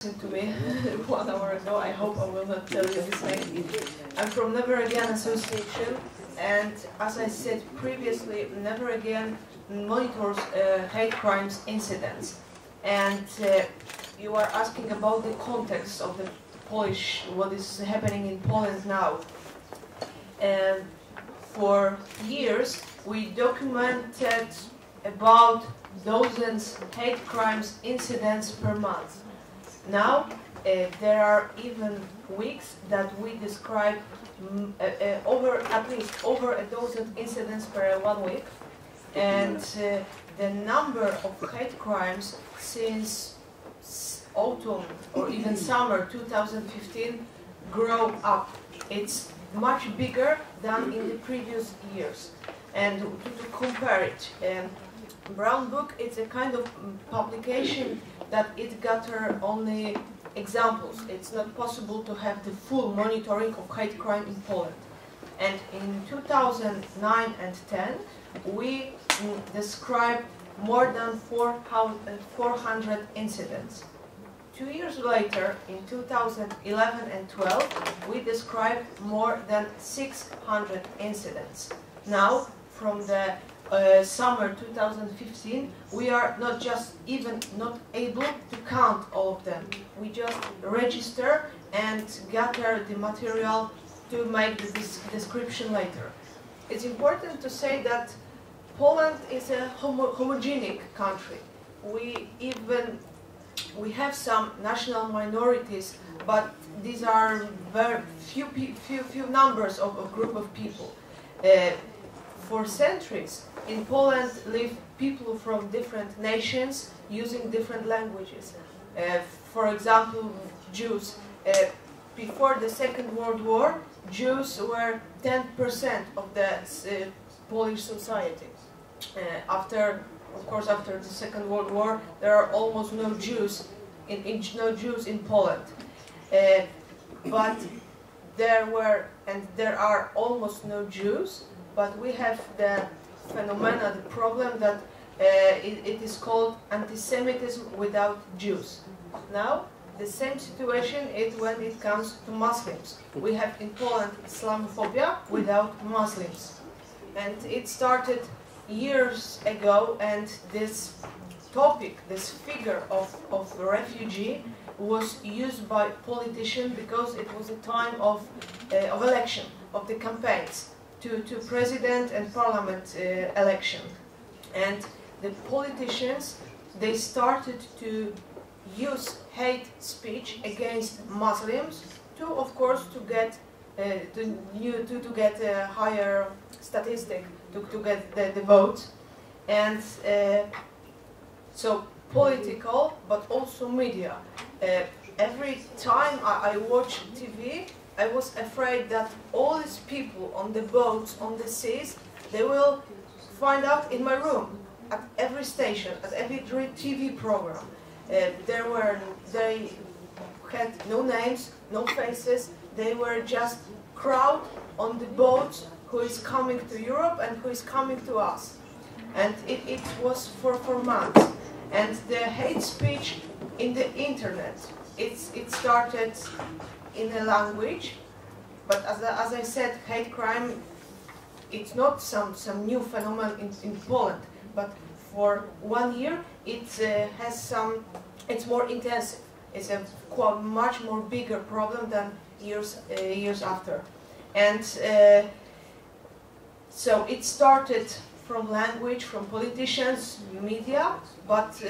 To me 1 hour ago. I hope I will not tell you this name. I'm from Never Again Association, and as I said previously, Never Again monitors hate crimes incidents. And you are asking about the context of the Polish, what is happening in Poland now. And for years we documented about dozens hate crimes incidents per month. Now, there are even weeks that we describe at least over a dozen incidents per 1 week. And the number of hate crimes since autumn or even summer 2015 grow up. It's much bigger than in the previous years. And to compare it, Brown Book, it's a kind of publication that it gathers only examples. It's not possible to have the full monitoring of hate crime in Poland. And in 2009 and 10, we described more than 400 incidents. 2 years later, in 2011 and 12, we described more than 600 incidents. Now, from the summer 2015, we are not able to count all of them. We just register and gather the material to make this description later. It's important to say that Poland is a homogenic country. We have some national minorities, but these are very few numbers of a group of people. For centuries, in Poland live people from different nations using different languages. For example, Jews. Before the Second World War, Jews were 10% of the Polish society. After the Second World War, there are almost no Jews in Poland. But there are almost no Jews. But we have the problem that it is called anti-Semitism without Jews. Now, the same situation is when it comes to Muslims. We have in Poland Islamophobia without Muslims. And it started years ago, and this topic, this figure of refugee was used by politicians because it was a time of election, of the campaigns. To president and parliament election, and the politicians, they started to use hate speech against Muslims to, of course, to get a higher statistic, to get the votes, and so political, but also media. Every time I watch TV, I was afraid that all these people on the boats, on the seas, they will find out in my room, at every station, at every TV program. They had no names, no faces, they were just crowd on the boats who is coming to Europe and who is coming to us. And it was for months. And the hate speech in the internet, it started in a language, but as I said, hate crime, it's not some new phenomenon in Poland, but for 1 year it's more intensive. It's a much more bigger problem than years after. And so it started from language, from politicians, media, but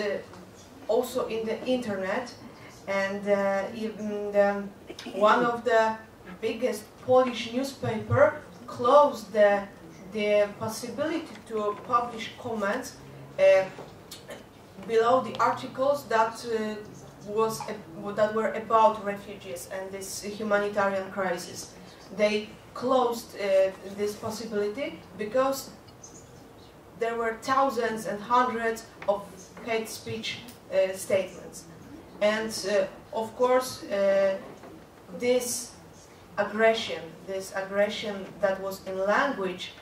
also in the internet. And even one of the biggest Polish newspaper closed the possibility to publish comments below the articles that were about refugees and this humanitarian crisis. They closed this possibility because there were thousands and hundreds of hate speech statements. And of course, this aggression that was in language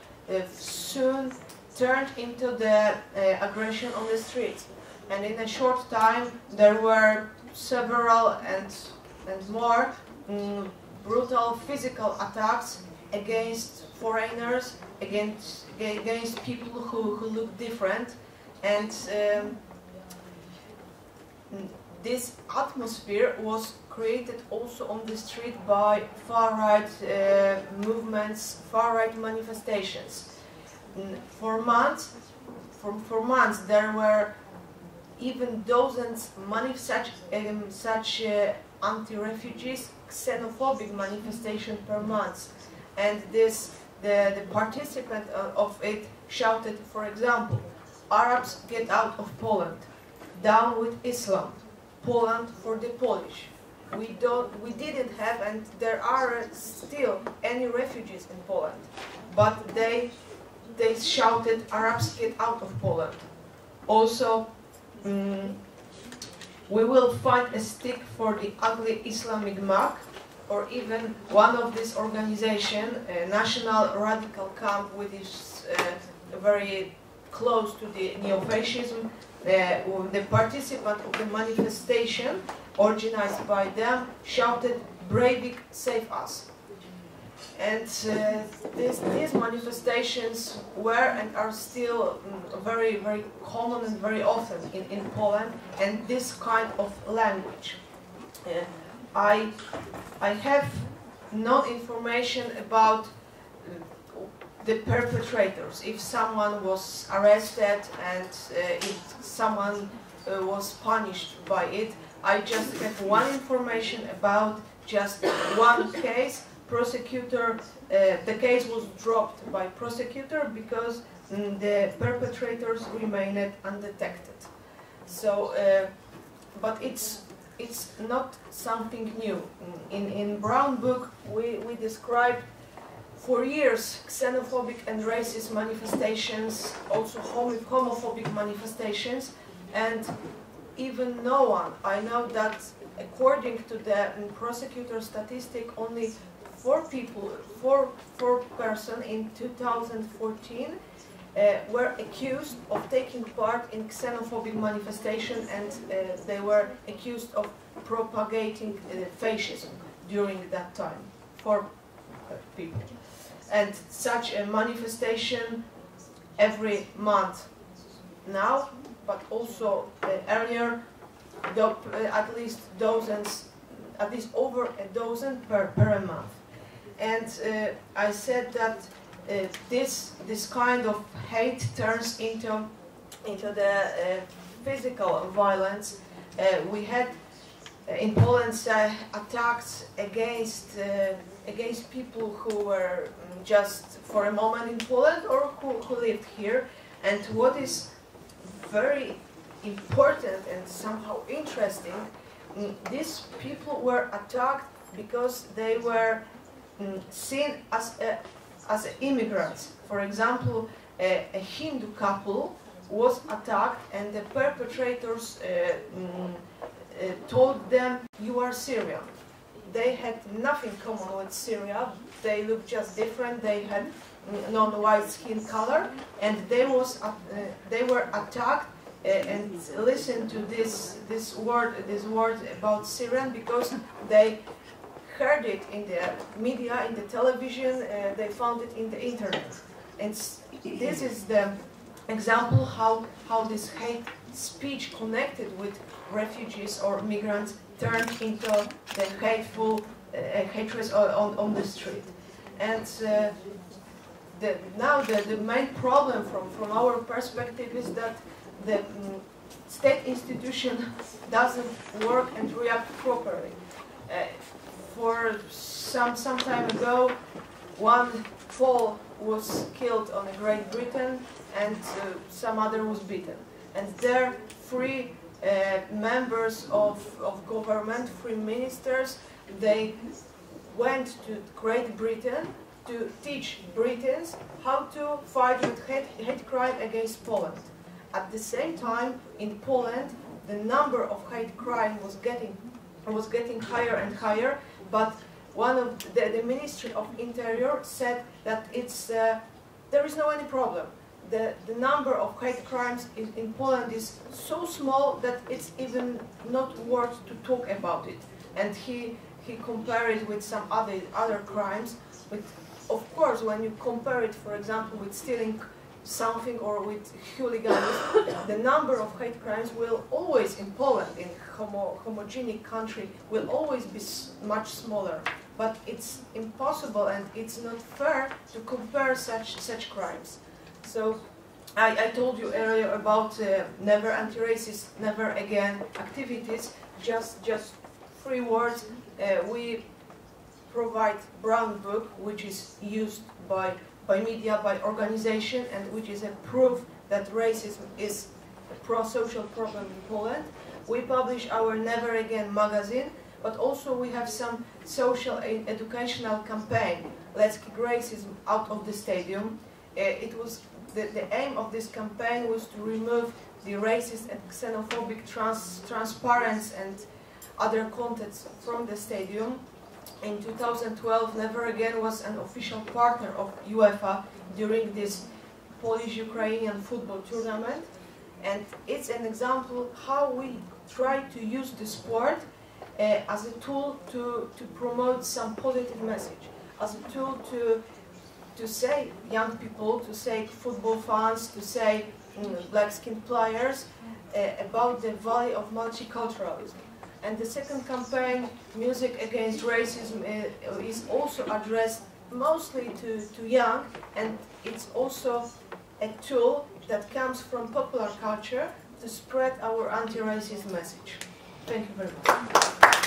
soon turned into the aggression on the streets. And in a short time, there were several and more brutal physical attacks against foreigners, against people who look different, and this atmosphere was created also on the street by far-right movements, far-right manifestations. For months there were even dozens such anti-refugees, xenophobic manifestation per month, and the participant of it shouted, for example, "Arabs, get out of Poland! Down with Islam! Poland for the Polish!" We didn't have, and there are still any refugees in Poland, but they shouted, "Arabs, get out of Poland!" Also, we will find a stick for the ugly Islamic mug, or even one of this organization, National Radical Camp, which is very close to the neo-fascism. The participant of the manifestation, organized by them, shouted, "Breivik, save us!" And these manifestations were and are still very, very common and very often in Poland, and this kind of language. I have no information about the perpetrators, if someone was arrested and if someone was punished by it. I just have one information about just one case. Prosecutor, the case was dropped by prosecutor because the perpetrators remained undetected. So, but it's not something new. In Brown book we described for years xenophobic and racist manifestations, also homophobic manifestations, and even no one. I know that according to the prosecutor statistic, only four persons in 2014 were accused of taking part in xenophobic manifestation, and they were accused of propagating fascism during that time. 4 people. And such a manifestation every month now, but also earlier, at least over a dozen per month. And I said that this kind of hate turns into the physical violence. We had in Poland attacks against people who were just for a moment in Poland or who lived here. And what is very important and somehow interesting, these people were attacked because they were seen as immigrants. For example, a Hindu couple was attacked, and the perpetrators told them, "You are Syrian." They had nothing common with Syria. They looked just different. They had non-white skin color, and they were attacked. And listen to this word about Syrian, because they heard it in the media, in the television. They found it in the internet, and this is the example how this hate speech connected with refugees or migrants turned into the hateful hatred on the street. And now the main problem from our perspective is that the state institution doesn't work and react properly. For some time ago, one Pole was killed on Great Britain, and some other was beaten. And there, 3 members of government, 3 ministers, they went to Great Britain to teach Britons how to fight with hate crime against Poland. At the same time, in Poland, the number of hate crime was getting higher and higher. But one of the Ministry of Interior said that there is no any problem. the number of hate crimes in Poland is so small that it's even not worth to talk about it. And he compared it with some other crimes. But of course, when you compare it, for example, with stealing something or with hooliganism, the number of hate crimes will always, in Poland, in homogenic country, will always be much smaller. But it's impossible and it's not fair to compare such crimes. So I told you earlier about never anti-racist, never again activities. Just 3 words. We provide brown book, which is used by media, by organization, and which is a proof that racism is a pro-social problem in Poland. We publish our Never Again magazine, but also we have some social and educational campaign. Let's kick racism out of the stadium. It was the aim of this campaign was to remove the racist and xenophobic transparents and other contents from the stadium. In 2012, Never Again was an official partner of UEFA during this Polish-Ukrainian football tournament, and it's an example how we try to use the sport as a tool to promote some positive message, as a tool to say young people, to say football fans, to say black-skinned players about the value of multiculturalism. And the second campaign, Music Against Racism, is also addressed mostly to young, and it's also a tool that comes from popular culture to spread our anti-racist message. Thank you very much.